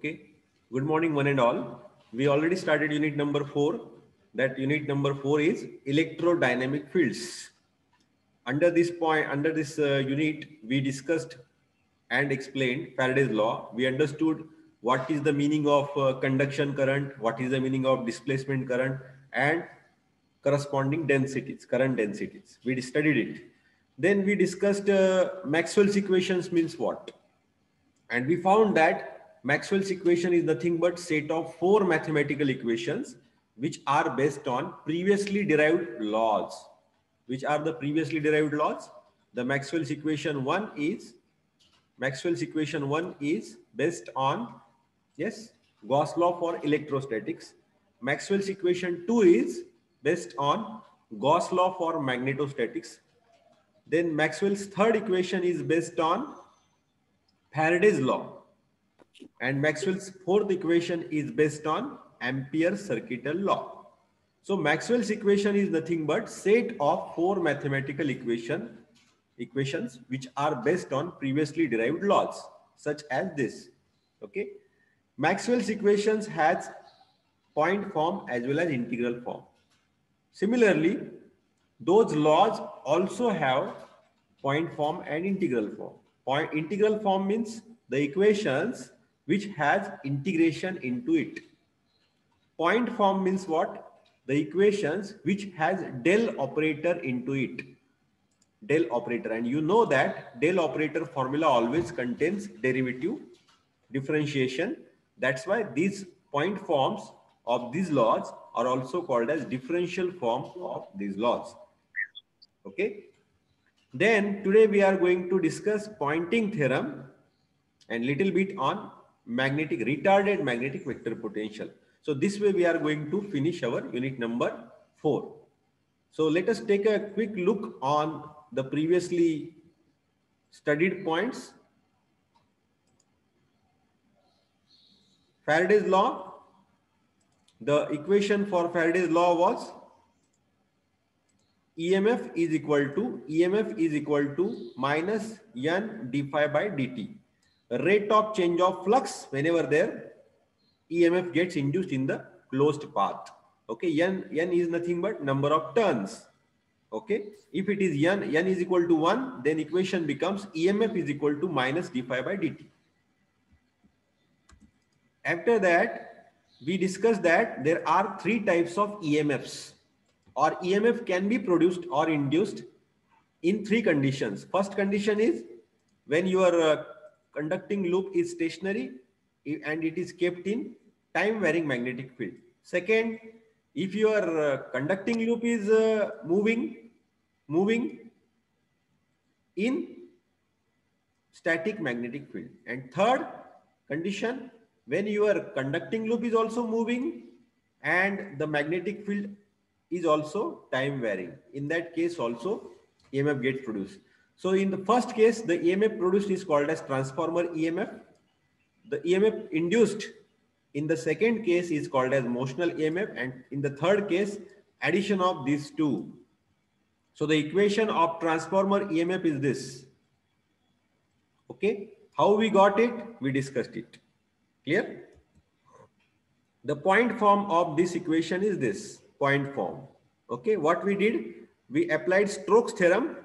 Okay. Good morning, one and all. We already started unit number 4. That unit number 4 is electrodynamic fields. Under this unit, we discussed and explained Faraday's law. We understood what is the meaning of conduction current, what is the meaning of displacement current, and corresponding densities, current densities. We studied it. Then we discussed Maxwell's equations means what. And we found that Maxwell's equation is nothing but set of 4 mathematical equations which are based on previously derived laws. Which are the previously derived laws? The Maxwell's equation 1 is based on, yes, Gauss law for electrostatics. Maxwell's equation 2 is based on Gauss law for magnetostatics. Then Maxwell's third equation is based on Faraday's law, and Maxwell's fourth equation is based on Ampere's circuital law. So Maxwell's equation is nothing but set of 4 mathematical equations which are based on previously derived laws, such as this. Okay, Maxwell's equations has point form as well as integral form. Similarly, those laws also have point form and integral form. Integral form means the equations which has integration into it. Point form means what? The equations which has del operator into it. Del operator, and you know that del operator formula always contains derivative, differentiation. That's why these point forms of these laws are also called as differential form of these laws. Okay. Then today we are going to discuss Poynting theorem and little bit on retarded magnetic vector potential. So this way we are going to finish our unit number 4. So let us take a quick look on the previously studied points. Faraday's law, the equation for Faraday's law was EMF is equal to minus n d phi by dt. Rate of change of flux whenever there EMF gets induced in the closed path. Okay, n is nothing but number of turns. Okay, if it is n is equal to 1, then equation becomes EMF is equal to minus d phi by dt. After that, we discussed that there are 3 types of EMFs, or EMF can be produced or induced in 3 conditions. First condition is when your conducting loop is stationary and it is kept in time varying magnetic field. Second, if your conducting loop is moving in static magnetic field. And third condition, when your conducting loop is also moving and the magnetic field is also time varying. In that case also EMF gets produced. So in the first case, the EMF produced is called as transformer EMF. The EMF induced in the second case is called as motional EMF, and in the third case, addition of these 2. So the equation of transformer EMF is this. Okay, how we got it? We discussed it. Clear? The point form of this equation is this point form. Okay, what we did? We applied Stokes theorem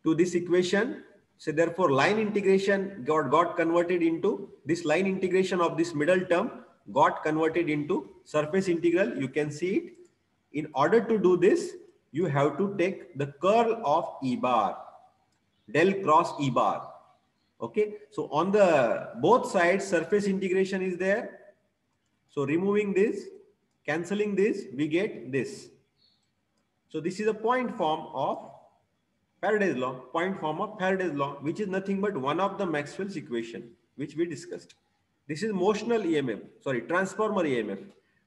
to this equation. So therefore, line integration got converted into this line integration of this middle term got converted into surface integral. You can see it. In order to do this, you have to take the curl of E bar, del cross E bar. Okay, so on the both sides, surface integration is there. So removing this, cancelling this, we get this. So this is a point form of Faraday's law, which is nothing but one of the Maxwell's equation, which we discussed. This is motional EMF, sorry, transformer EMF.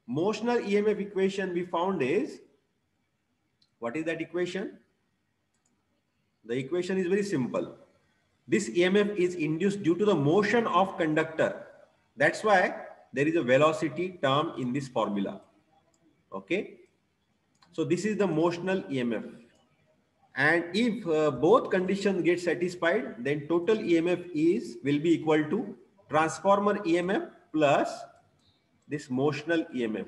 Motional EMF equation we found is, what is that equation? The equation is very simple. This EMF is induced due to the motion of conductor. That's why there is a velocity term in this formula. Okay. So this is the motional EMF. And if both conditions get satisfied, then total EMF will be equal to transformer EMF plus this motional EMF.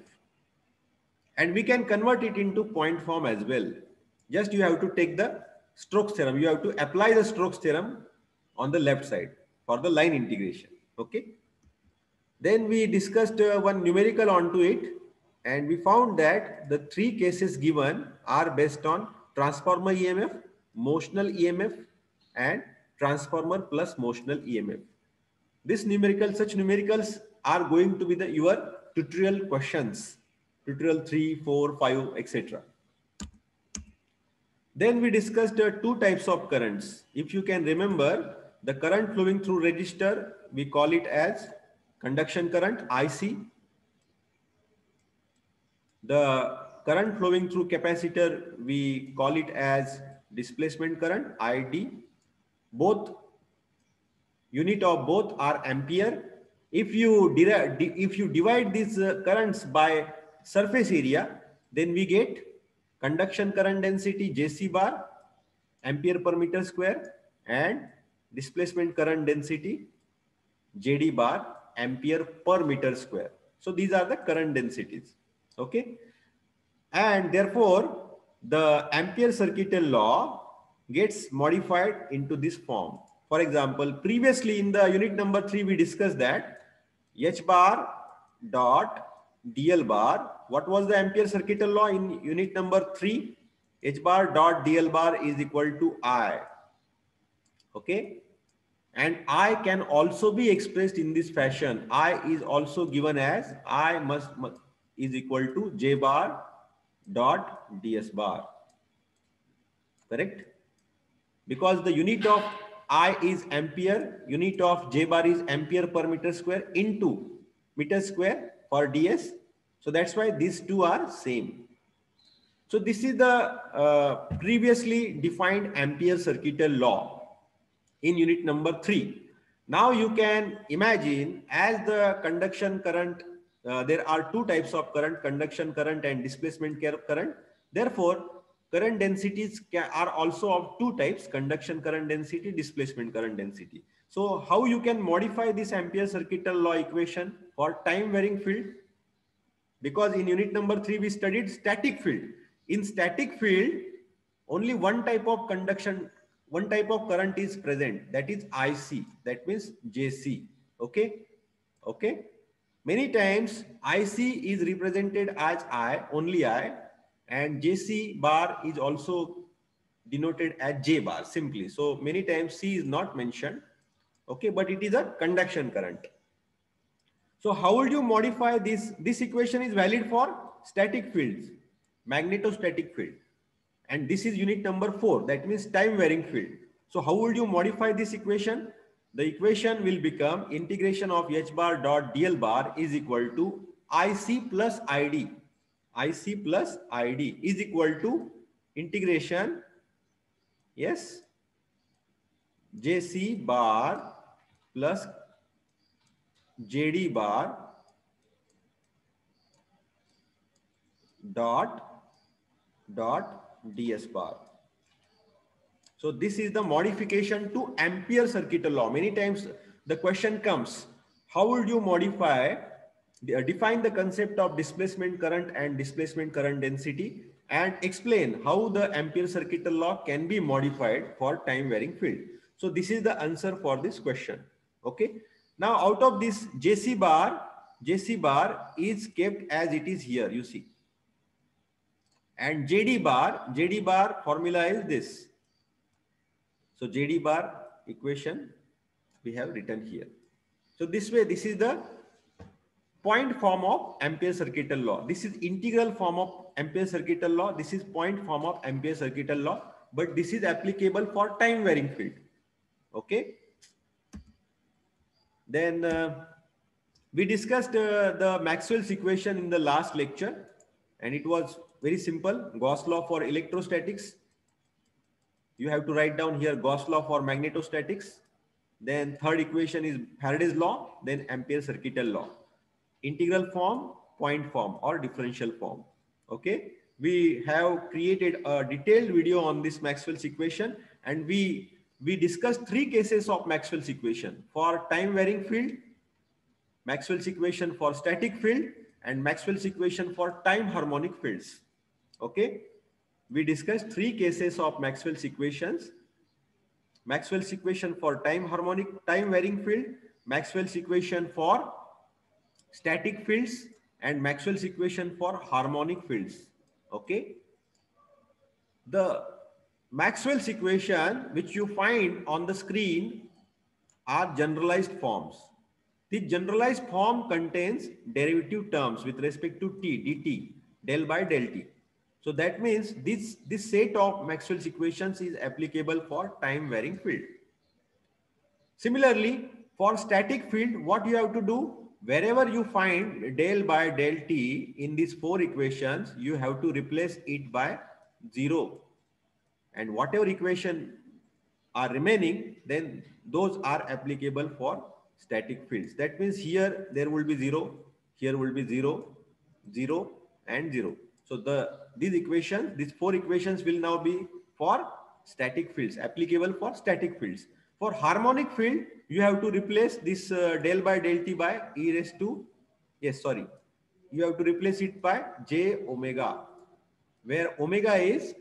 And we can convert it into point form as well. Just you have to take the Stokes theorem. You have to apply the Stokes theorem on the left side for the line integration. Okay. Then we discussed one numerical onto it, and we found that the three cases given are based on transformer EMF, motional EMF, and transformer plus motional EMF. Such numericals are going to be your tutorial questions, tutorial 3, 4, 5, etc. Then we discussed two types of currents. If you can remember, the current flowing through resistor, we call it as conduction current, IC. The current flowing through capacitor, we call it as displacement current, ID. Both unit of both are ampere. If you divide these currents by surface area, then we get conduction current density JC bar ampere per meter square and displacement current density JD bar ampere per meter square. So these are the current densities. Okay. And therefore, the Ampere circuital law gets modified into this form. For example, previously in the unit number 3, we discussed that H bar dot DL bar. What was the Ampere circuital law in unit number 3? H bar dot DL bar is equal to I. Okay. And I can also be expressed in this fashion. I is also given as I must is equal to J bar dot ds bar. Correct? Because the unit of I is ampere, unit of J bar is ampere per meter square into meter square for ds. So that's why these two are same. So this is the previously defined Ampere circuital law in unit number 3. Now you can imagine as the conduction current, there are two types of current, conduction current and displacement current. Therefore, current densities are also of two types, conduction current density, displacement current density. So how you can modify this Ampere circuital law equation for time varying field? Because in unit number 3, we studied static field. In static field, only one type of current is present, that is IC, that means JC. Okay. Okay. Many times IC is represented as I, only I, and JC bar is also denoted as J bar simply. So many times C is not mentioned. Okay. But it is a conduction current. So how would you modify this? This equation is valid for static fields, magnetostatic field. And this is unit number 4, that means time varying field. So how would you modify this equation? The equation will become integration of H bar dot DL bar is equal to IC plus ID. IC plus ID is equal to integration, yes, JC bar plus JD bar dot ds bar. So this is the modification to Ampere circuital law. Many times the question comes, how would you modify, define the concept of displacement current and displacement current density and explain how the Ampere circuital law can be modified for time varying field. So this is the answer for this question. Okay. Now out of this JC bar is kept as it is here, you see. And JD bar formula is this. So JD bar equation we have written here. So this way, this is the point form of Ampere circuital law. This is integral form of Ampere circuital law. This is point form of Ampere circuital law, but this is applicable for time varying field. Okay. Then we discussed the Maxwell's equation in the last lecture, and it was very simple. Gauss law for electrostatics. You have to write down here Gauss law for magnetostatics. Then third equation is Faraday's law, then Ampere circuital law. Integral form, point form, or differential form. Okay. We have created a detailed video on this Maxwell's equation, and we discussed 3 cases of Maxwell's equation for time varying field, Maxwell's equation for static field and Maxwell's equation for time harmonic fields. Okay, we discussed 3 cases of Maxwell's equations: Maxwell's equation for time harmonic time varying field, Maxwell's equation for static fields, and Maxwell's equation for harmonic fields. Okay, the Maxwell's equation which you find on the screen are generalized forms. The generalized form contains derivative terms with respect to t, dt, del by del t. So that means this set of Maxwell's equations is applicable for time varying field. Similarly, for static field, what you have to do, wherever you find del by del t in these 4 equations, you have to replace it by 0. And whatever equation are remaining, then those are applicable for static fields. That means here there will be 0, here will be 0, 0 and 0. So these 4 equations will now be for static fields, applicable for static fields. For harmonic field, you have to replace this del by del t by e raised to, you have to replace it by j omega, where omega is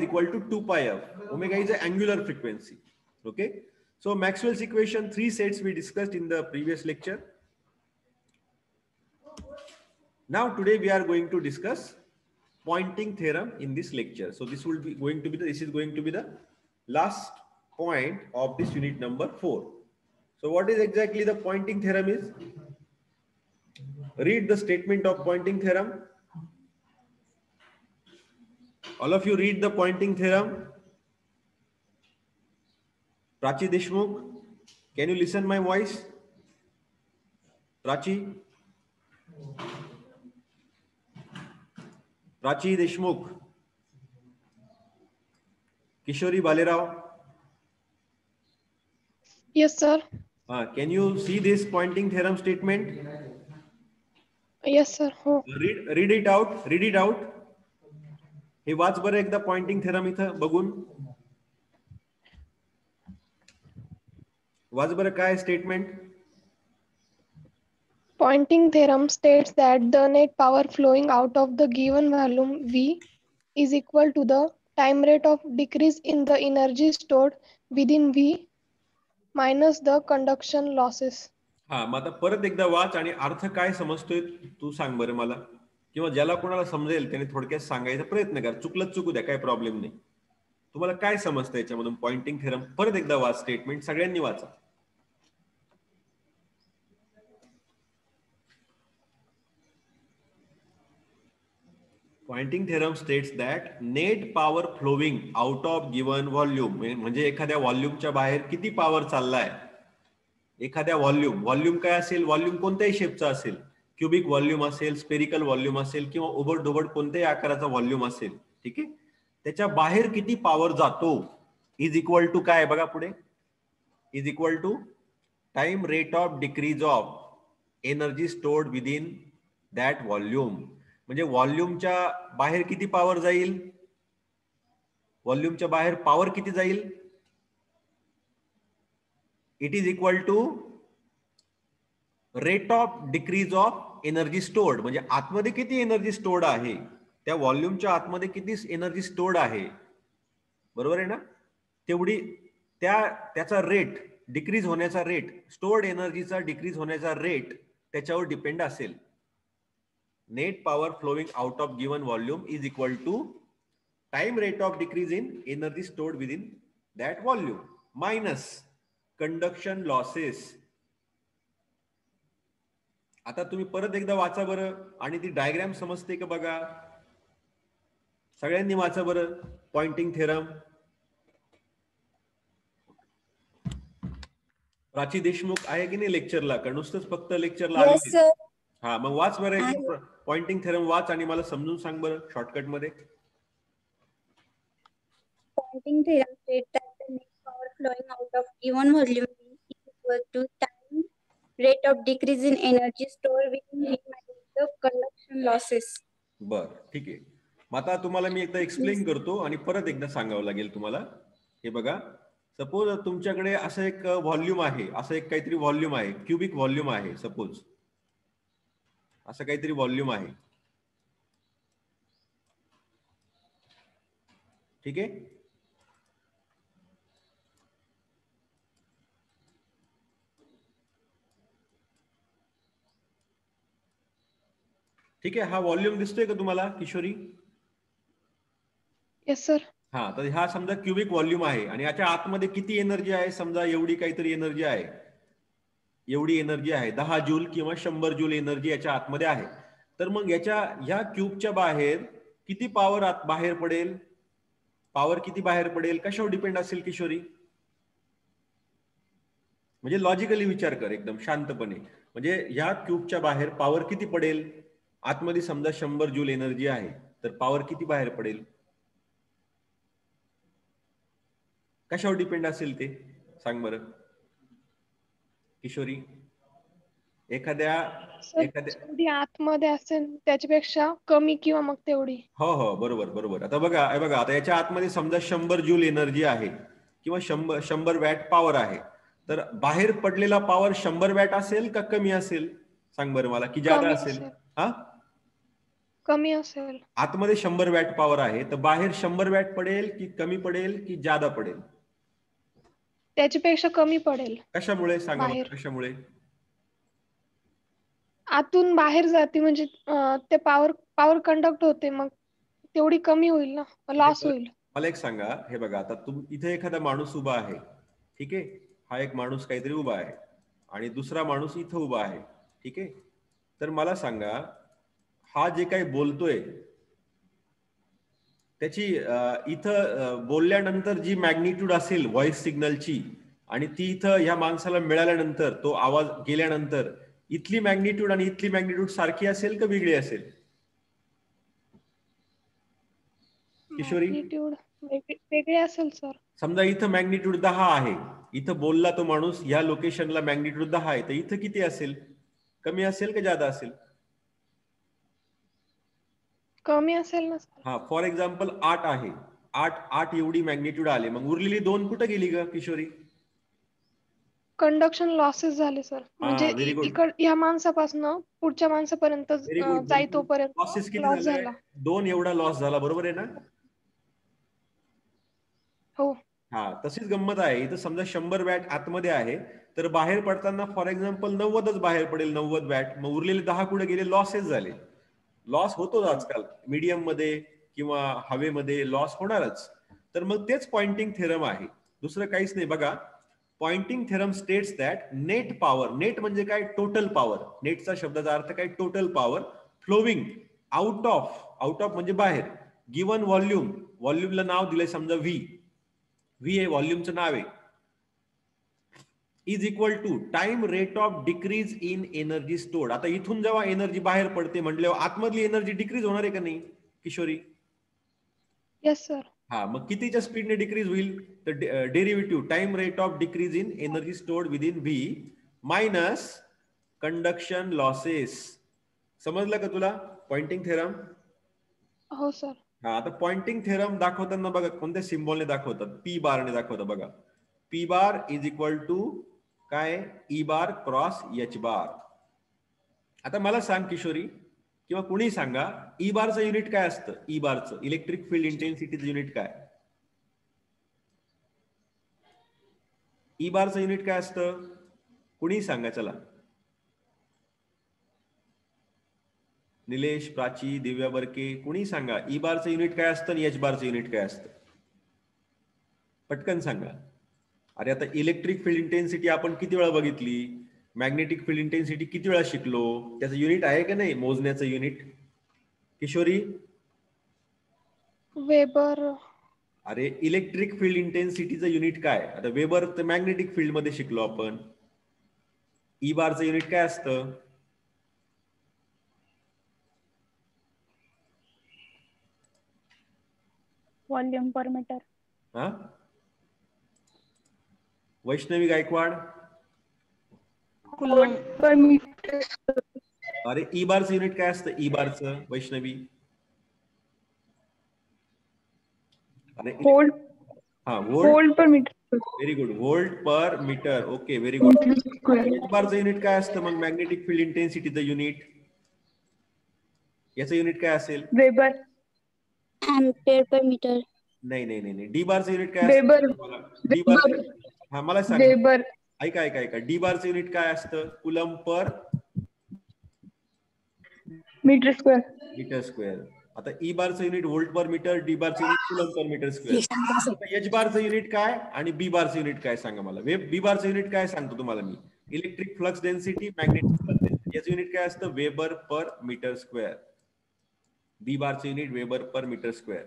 equal to 2 pi f. Omega is an angular frequency. Okay, so Maxwell's equation 3 sets we discussed in the previous lecture. Now today we are going to discuss Poynting theorem in this lecture. So this is going to be the last point of this unit number 4. So what is exactly the Poynting theorem is? Read the statement of Poynting theorem. All of you read the Poynting theorem. Prachi Deshmukh, can you listen my voice? Prachi Deshmukh, Kishori Balerao. Yes, sir. Can you see this Poynting theorem statement? Yes, sir. Oh. Read it out. Read it out. हे वाच बरं एकदा Poynting theorem इथं बघून. वाच बरं काय statement. Poynting theorem states that the net power flowing out of the given volume V is equal to the time rate of decrease in the energy stored within V minus the conduction losses. मग आता परत एकदा watch आणि अर्थ काय समजतोय तू सांग बरं मला, किंवा ज्याला कोणाला समजेल त्याने थोडक्यात सांगायचा प्रयत्न कर. चुकलं चुकू द्या, काय प्रॉब्लेम नाही. तुम्हाला काय समजतं याच्यामधून पॉइंटिंग थेरम? परत एकदा वाच स्टेटमेंट, सगळ्यांनी वाचा. Poynting theorem states that net power flowing out of given volume, म्हणजे एखाद्या व्हॉल्यूमच्या बाहेर किती पॉवर चाललाय. एखाद्या व्हॉल्यूम काय असेल, व्हॉल्यूम कोणत्याही शेपचा असेल, क्युबिक व्हॉल्यूम असेल, स्पेरिकल व्हॉल्यूम असेल, किंवा उबड धोबड कोणत्याही आकाराचा व्हॉल्यूम असेल, ठीक आहे, त्याच्या बाहेर किती पॉवर जातो इज इक्वल टू काय बघा पुढे, is equal to time rate of decrease of energy stored within that volume. म्हणजे व्हॉल्यूमच्या बाहेर किती पॉवर जाईल, व्हॉल्यूमच्या बाहेर पॉवर किती जाईल, it is equal to rate of decrease of energy stored. म्हणजे आतमध्ये किती एनर्जी स्टोर्ड आहे, त्या व्हॉल्यूमच्या आतमध्ये किती एनर्जी स्टोर्ड आहे, बरोबर आहे ना, तेवढी त्याचा रेट, डिक्रीज होण्याचा रेट, स्टोर्ड एनर्जीचा डिक्रीज होण्याचा रेट त्याच्यावर डिपेंड असेल. Net power flowing out of given volume is equal to time rate of decrease in energy stored within that volume minus conduction losses. आता तुम्ही परत एकदा वाचा बरं आणि ती डायग्राम समजते का बघा. सगळ्यांनी वाचा बरं पॉइंटिंग थेरम. प्राची देशमुख आहे की नाही लेक्चरला, का नुसतंच फक्त लेक्चरला आले? हा, मग वाच बरं पॉइंटिंग थेरम वाच आणि मला समजून सांग बरं शॉर्टकट मध्ये. Poynting theorem states that the net power flowing out of given volume is equal to time rate of decrease in energy stored within V minus the conduction losses. बर, ठीक आहे. मग आता तुम्हाला मी एकदा एक्सप्लेन करतो आणि परत एकदा सांगावं लागेल तुम्हाला. हे बघा, सपोज तुमच्याकडे असं एक व्हॉल्यूम आहे, असं एक काहीतरी व्हॉल्यूम आहे, क्युबिक व्हॉल्यूम आहे, सपोज असं काहीतरी व्हॉल्यूम आहे. ठीक आहे. ठीक आहे, हा व्हॉल्यूम दिसतोय का तुम्हाला किशोरी? Yes sir. हा, तर हा समजा क्युबिक व्हॉल्यूम आहे आणि याच्या आतमध्ये किती एनर्जी आहे? समजा एवढी काहीतरी एनर्जी आहे, एवढी एनर्जी आहे 10 जूल किंवा 100 जूल एनर्जी याच्या आतमध्ये आहे. तर मग ह्या क्यूबच्या बाहेर किती पॉवर बाहेर पडेल? पॉवर किती बाहेर पडेल? कशावर डिपेंड असेल किशोरी? म्हणजे लॉजिकली विचार कर एकदम शांतपणे. म्हणजे ह्या क्यूबच्या बाहेर पॉवर किती पडेल? आतमध्ये समजा 100 जूल एनर्जी आहे, तर पॉवर किती बाहेर पडेल? कशावर डिपेंड असेल ते सांग बरं किशोरी. एखाद्या जेवढी आतमध्ये असेल त्याच्यापेक्षा कमी किंवा मग तेवढी. हो हो, बरोबर बरोबर. आता बघा आता याच्या आतमध्ये समजा 100 जूल एनर्जी आहे किंवा 100 वॅट पॉवर आहे, तर बाहेर पडलेला पॉवर 100 वॅट असेल का कमी असेल? सांग बरं मला, की जादा असेल? हा, कमी असेल. आतमध्ये 100 वॅट पॉवर आहे, तर बाहेर 100 वॅट पडेल की कमी पडेल की जादा पडेल? त्याच्यापेक्षा कमी पडेल. कशामुळे सांगा मला, कशामुळे? आतून बाहेर जाते म्हणजे ते पॉवर कंडक्ट होते, मग तेवढी कमी होईल ना, लॉस होईल. मला एक सांगा, हे बघा आता इथे एखादा माणूस उभा आहे, ठीक आहे, हा एक माणूस काहीतरी उभा आहे आणि दुसरा माणूस इथं उभा आहे, ठीक आहे. तर मला सांगा, हा जे काही बोलतोय त्याची इथं बोलल्यानंतर जी मॅग्निट्यूड असेल व्हॉइस सिग्नलची, आणि ती इथं ह्या माणसाला मिळाल्यानंतर, तो आवाज गेल्यानंतर इथली मॅग्निट्यूड आणि इथली मॅग्निट्यूड सारखी असेल का वेगळी असेल किशोरी? वेगळे असेल सर. समजा इथं मॅग्निट्यूड 10 आहे, इथं बोलला तो माणूस, या लोकेशनला मॅग्निट्यूड 10 आहे, तर इथं किती असेल? कमी असेल का जादा असेल? कमी असेल ना सर. हा, फॉर एक्झाम्पल 8 आहे, 8 एवढी मॅग्निट्यूड आले, मग उरलेली 2 कुठे गेली ग किशोरी? कंडक्शन लॉसेस झाले सर. म्हणजे व्हेरी गुड. ह्या माणसापासून पुढच्या माणसापर्यंत व्हेरी गुड. जाई तोपर्यंत लॉसेस किती लॉस झाले? झाला. 2 एवढा लॉस झाला, बरोबर आहे ना? हो. हा, तशीच गंमत आहे. इथं समजा 100 वॅट आतमध्ये आहे, तर बाहेर पडताना फॉर एक्झाम्पल 90च बाहेर पडेल, 90 वॅट. मग उरलेले 10 कुठे गेले? लॉसेस झाले. लॉस होतोच आजकाल, मीडियम मध्ये किंवा हवेमध्ये लॉस होणारच. तर मग तेच पॉइंटिंग थेरम आहे, दुसरं काहीच नाही. बघा, Poynting theorem states that net power, net म्हणजे काय? Total power. नेटचा शब्दाचा अर्थ काय? Total power flowing out of म्हणजे बाहेर, गिवन व्हॉल्यूम, व्हॉल्यूमला नाव दिलंय समजा व्ही, व्ही हे व्हॉल्यूमचं नाव आहे, is equal to time rate of decrease in energy stored. आता इथून जेव्हा एनर्जी बाहेर पडते म्हटल्यावर आतमधली एनर्जी डिक्रीज होणार आहे का नाही किशोरी? Yes sir. हा, मग कितीच्या स्पीडने डिक्रीज होईल? तर derivative time rate of decrease in energy stored within V minus conduction losses. समजलं का तुला पॉइंटिंग थेरम? हो सर. हा, आता पॉइंटिंग थेरम दाखवताना बघा कोणत्या सिम्बॉलने दाखवतात? पी बारने दाखवतात. बघा, P bar is equal to काय? E bar cross H bar. आता मला सांग किशोरी, किंवा कुणी सांगा, ई बारचं युनिट काय असतं? ई बारचं इलेक्ट्रिक फील्ड इंटेन्सिटीचं युनिट काय? ई बारचं युनिट काय असतं? कुणी सांगा, चला. निलेश, प्राची, दिव्या बरके, कुणी सांगा, ई बारचं युनिट काय असतं आणि एच बारचं युनिट काय असतं? पटकन सांगा. अरे, आता इलेक्ट्रिक फील्ड इंटेन्सिटी आपण किती वेळा बघितली, मॅग्नेटिक फील्ड इंटेन्सिटी किती वेळा शिकलो, त्याचं युनिट आहे का नाही मोजण्याचं युनिट किशोरी? वेबर. अरे, इलेक्ट्रिक फील्ड इंटेन्सिटीचं युनिट काय? आता वेबर तर मॅग्नेटिक फील्ड मध्ये शिकलो आपण. ई बारचं युनिट काय असतं? व्हॉल्यूम पर मीटर. हा, वैष्णवी गायकवाड? पर मीटर. अरे, ई बारचं युनिट काय असतं? ई बारचं वैष्णवी? अरे, हा volt volt per metre very good, volt per metre. Okay very good. H बारचं युनिट काय असतं मग मॅग्नेटिक फील्ड इंटेन्सिटीचं युनिट? याचं युनिट काय असेल? Weber ampere per metre. नाही नाही नाही नाही, डी बारचं युनिट काय वेबर असतं? डी बार, हा मला सांग. वेबर ऐका ऐका ऐका, डी बारचं युनिट काय असतं? Coulomb per metre square. Metre square. आता ई बारचं unit volt per metre, D बारचं unit coulomb per metre square. H बारचं युनिट काय आणि बी बारचं युनिट काय सांगा मला. बी बारचं युनिट काय सांगतो तुम्हाला मी? Electric flux density, magnetic flux density. याचं युनिट काय असतं? Weber per metre square. B बारचं unit weber per metre square.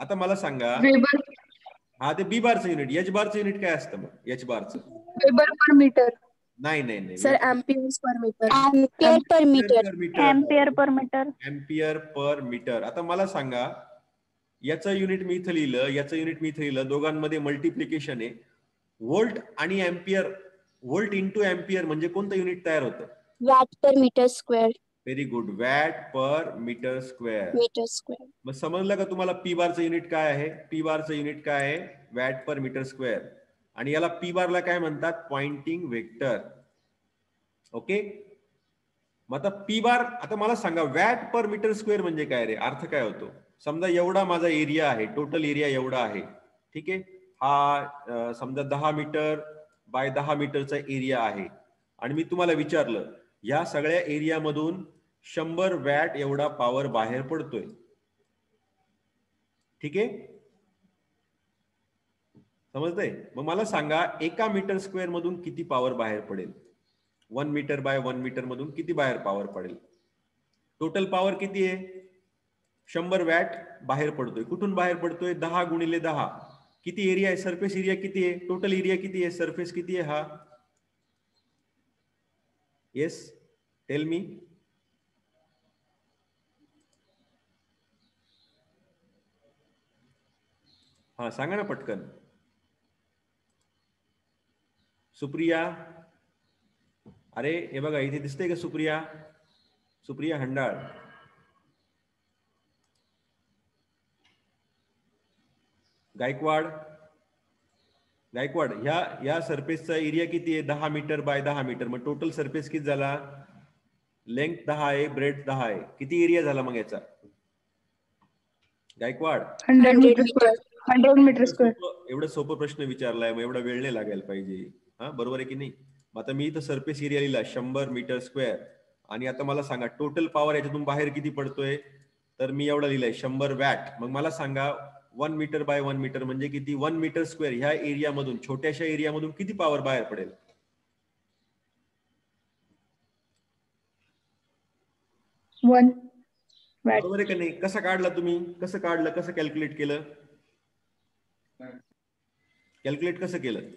आता मला सांगा, वेबर हा ते बी बारचं युनिट. एच बारचं युनिट काय असतं मग? एच बारचं वेबर पर मीटर. नाही नाही नाही sir amperes per metre. Ampere per metre. Ampere per metre. Ampere per metre. आता मला सांगा, याचं युनिट मी इथं लिहिलं, याचं युनिट मी इथं लिहिलं, दोघांमध्ये मल्टिप्लिकेशन आहे. व्होल्ट आणि एम्पियर, व्होल्ट इंटू एम्पियर म्हणजे कोणतं युनिट तयार होतं? Watt per metre square. Very good, watt per metre square. Metre square. मग समजलं का तुम्हाला पी बारचं युनिट काय आहे? पी बारचं युनिट काय आहे? Watt per metre square. आणि याला पी बारला काय म्हणतात? Poynting vector. ओके. मग आता पी बार, आता मला सांगा वॅट पर मीटर स्क्वेअर म्हणजे काय रे? अर्थ काय होतो? समजा एवढा माझा एरिया आहे, टोटल एरिया एवढा आहे, ठीक आहे. हा समजा 10 मीटर बाय 10 मीटरचा एरिया आहे आणि मी तुम्हाला विचारलं या सगळ्या एरियामधून 100 वॅट एवढा पॉवर बाहेर पडतोय, ठीक आहे. समजतंय? मग मला सांगा एका मीटर स्क्वेअर मधून किती पॉवर बाहेर पडेल? 1 मीटर बाय 1 मीटर मधून किती बाहेर पॉवर पडेल? टोटल पॉवर किती आहे? 100 वॅट बाहेर पडतोय. कुठून बाहेर पडतोय? 10 गुणिले 10. किती एरिया आहे? सरफेस एरिया किती आहे? टोटल एरिया किती आहे? सरफेस किती आहे? हा येस टेल मी. हा सांगा ना पटकन. सुप्रिया, अरे हे बघा इथे दिसतंय का सुप्रिया? सुप्रिया हंडाळ. गायकवाड, गायकवाड, ह्या सरफेसचा एरिया किती आहे? 10 मीटर बाय 10 मीटर. मग टोटल सरफेस किती झाला? लेंथ 10 आहे, ब्रेड 10 आहे. किती एरिया झाला मग याचा? Gaikwad 100 metre square. 100 metre square. एवढा सोपा प्रश्न विचारलाय, मग एवढा वेळ नाही लागायला पाहिजे. हा बरोबर आहे की नाही? मग आता मी इथं सरफेस एरिया लिहिला 100 मीटर स्क्वेअर. आणि आता मला सांगा टोटल पॉवर याच्यातून बाहेर किती पडतोय? तर मी एवढा लिहिलाय 100 वॅट. मग मला सांगा 1 मीटर बाय 1 मीटर म्हणजे किती? 1 मीटर स्क्वेअर. ह्या एरियामधून, छोट्याशा एरियामधून किती पॉवर बाहेर पडेल? 1 वॅट. बरोबर आहे का नाही? कसं काढला तुम्ही? कसं काढलं? कसं कॅल्क्युलेट केलं? कॅल्क्युलेट कसं केलं?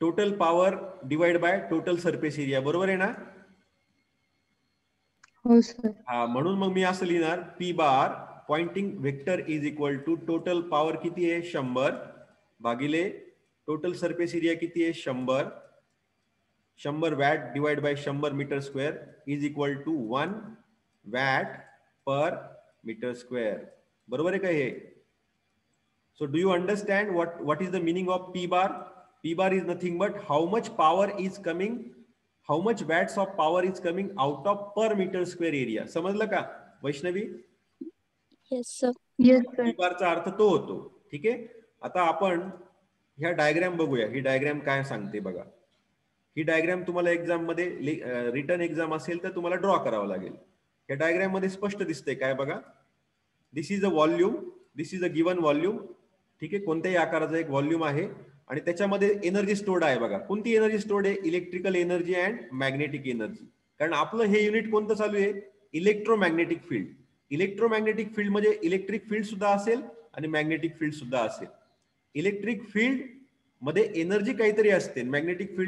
Total power divide by total surface area. बरोबर आहे ना? हो सर. हा, म्हणून मग मी असं लिहिणार P bar Poynting vector is equal to total power किती आहे? 100 भागिले टोटल सरफेस एरिया किती आहे? 100. 100 watt divide by 100 metre square is equal to 1 watt per metre square. बरोबर आहे का हे? So do you understand what is the meaning of P bar? P bar is nothing but how much power is coming, how much watts of power is coming out of per meter square area. समजलं का Vaishnavi? Yes sir. Yes sir. P bar चा अर्थ तो होतो. ठीक आहे. आता आपण ह्या डायग्राम बघूया. ही डायग्राम काय सांगते बघा. ही डायग्राम तुम्हाला एक्झाम मध्ये, रिटर्न एक्झाम असेल तर तुम्हाला ड्रॉ करावं लागेल. या डायग्राम मध्ये स्पष्ट दिसतंय काय बघा. This is a volume, this is a given volume. ठीक आहे. कोणत्याही आकाराचा एक व्हॉल्यूम आहे आणि त्याच्यामध्ये एनर्जी स्टोर्ड आहे बघा. कोणती एनर्जी स्टोर्ड आहे? Electrical energy and magnetic energy. कारण आपलं हे युनिट कोणतं चालू आहे? Electromagnetic field. इलेक्ट्रोमॅग्नेटिक फील्ड म्हणजे इलेक्ट्रिक फील्ड सुद्धा असेल आणि मॅग्नेटिक फील्ड सुद्धा असेल. इलेक्ट्रिक फील्ड मध्ये एनर्जी काहीतरी असते, मॅग्नेटिक फील्ड